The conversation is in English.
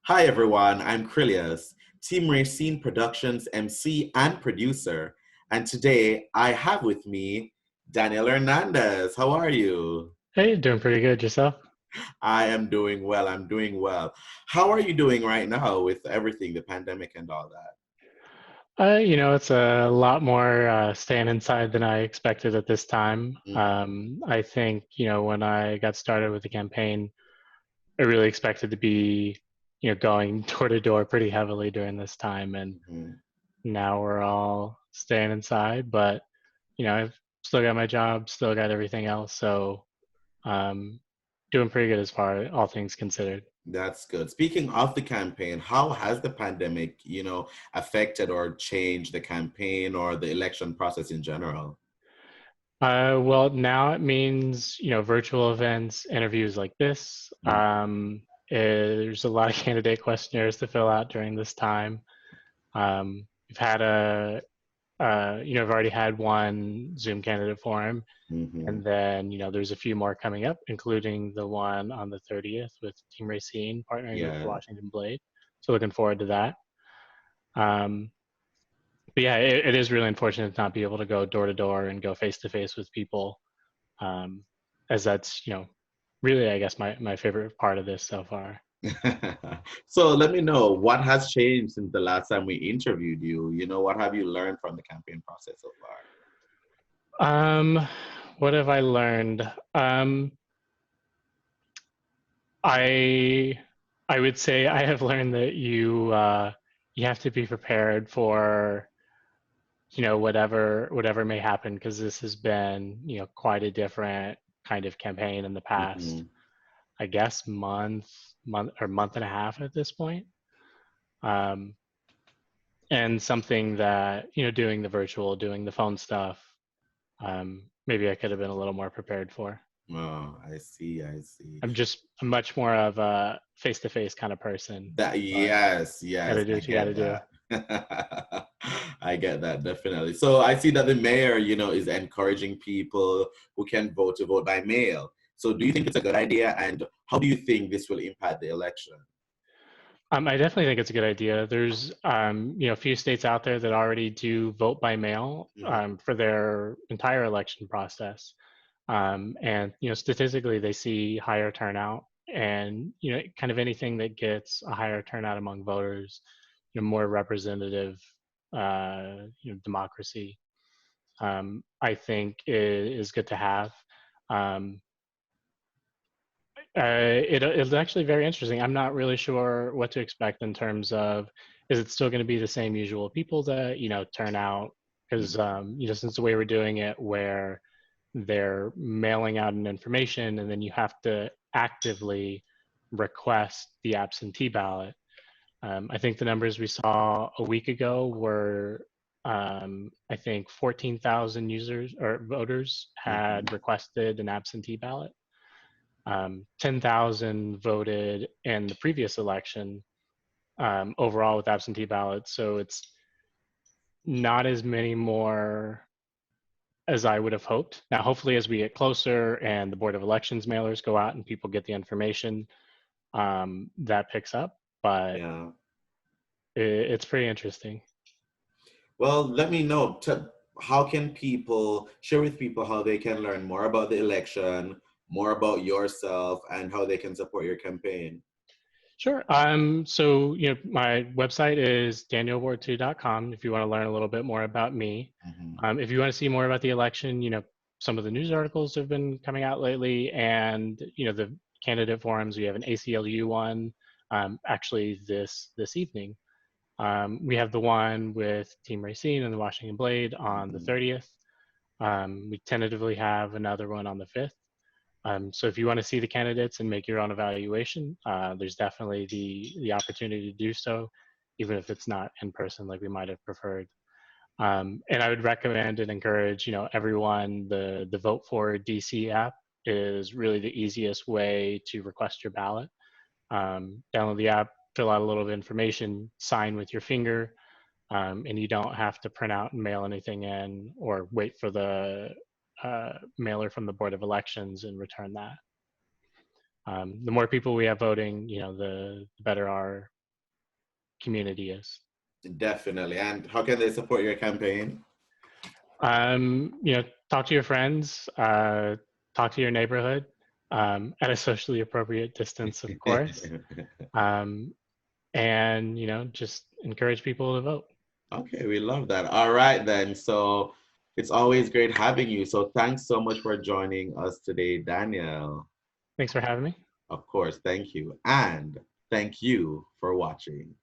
Hi everyone, I'm Krylios, Team Rayceen Productions MC and producer. And today I have with me Daniel Hernandez. How are you? Hey, doing pretty good yourself. I am doing well. I'm doing well. How are you doing right now with everything, the pandemic and all that? It's a lot more staying inside than I expected at this time. Hmm. I think, when I got started with the campaign, I really expected to be, going door to door pretty heavily during this time, and Hmm. now we're all staying inside. But I've still got my job, still got everything else, so um, doing pretty good as far all things considered. That's good. Speaking of the campaign, how has the pandemic, affected or changed the campaign or the election process in general? Well, now it means, virtual events, interviews like this. There's a lot of candidate questionnaires to fill out during this time. We've had I've already had one Zoom candidate forum, Hmm. and then, there's a few more coming up, including the one on the 30th with Team Rayceen partnering with the Yeah. Washington Blade. So looking forward to that. Um, but yeah, it is really unfortunate to not be able to go door to door and go face to face with people, um, as that's really, I guess, my favorite part of this so far. So let me know what has changed since the last time we interviewed you. What have you learned from the campaign process so far? um, what have I learned? I I would say I have learned that you have to be prepared for whatever may happen, because this has been quite a different kind of campaign in the past, Hmm. I guess, month and a half at this point. um, and something that, doing the virtual, doing the phone stuff, maybe I could have been a little more prepared for. Oh, I see, I see. I'm much more of a face-to-face kind of person, That, but yes, yes, gotta do I what you gotta get do. that. I get that definitely. So I see that the mayor, is encouraging people who can vote to vote by mail. So do you think it's a good idea? And how do you think this will impact the election? I definitely think it's a good idea. There's, a few states out there that already do vote by mail, Hmm. for their entire election process. And statistically, they see higher turnout, and kind of anything that gets a higher turnout among voters, more representative, democracy, I think is good to have. Um, it's actually very interesting. I'm not really sure what to expect in terms of, is it still going to be the same usual people that turn out? Because since the way we're doing it, where they're mailing out an information and then you have to actively request the absentee ballot. I think the numbers we saw a week ago were, I think 14,000 users or voters had Hmm. requested an absentee ballot. 10,000 voted in the previous election, overall with absentee ballots. So it's not as many more as I would have hoped. Now, hopefully, as we get closer and the Board of Elections mailers go out and people get the information, that picks up. But Yeah. it's pretty interesting. Well, let me know. How can people share with people how they can learn more about the election, more about yourself, and how they can support your campaign? Sure. So, my website is danielward2.com if you want to learn a little bit more about me. Hmm. If you want to see more about the election, some of the news articles have been coming out lately, and, the candidate forums. We have an ACLU one, actually this evening. We have the one with Team Rayceen and the Washington Blade on the Hmm. 30th. We tentatively have another one on the 5th. So if you want to see the candidates and make your own evaluation, there's definitely the opportunity to do so, even if it's not in person like we might have preferred. And I would recommend and encourage, everyone. The Vote for DC app is really the easiest way to request your ballot. Download the app, fill out a little bit of information, sign with your finger, and you don't have to print out and mail anything in or wait for the mailer from the Board of Elections and return that. The more people we have voting, the better our community is. Definitely. And how can they support your campaign? Talk to your friends, talk to your neighborhood, at a socially appropriate distance, of course. And just encourage people to vote. Okay, we love that. All right, then. So it's always great having you. So thanks so much for joining us today, Daniel. Thanks for having me. Of course, thank you. And thank you for watching.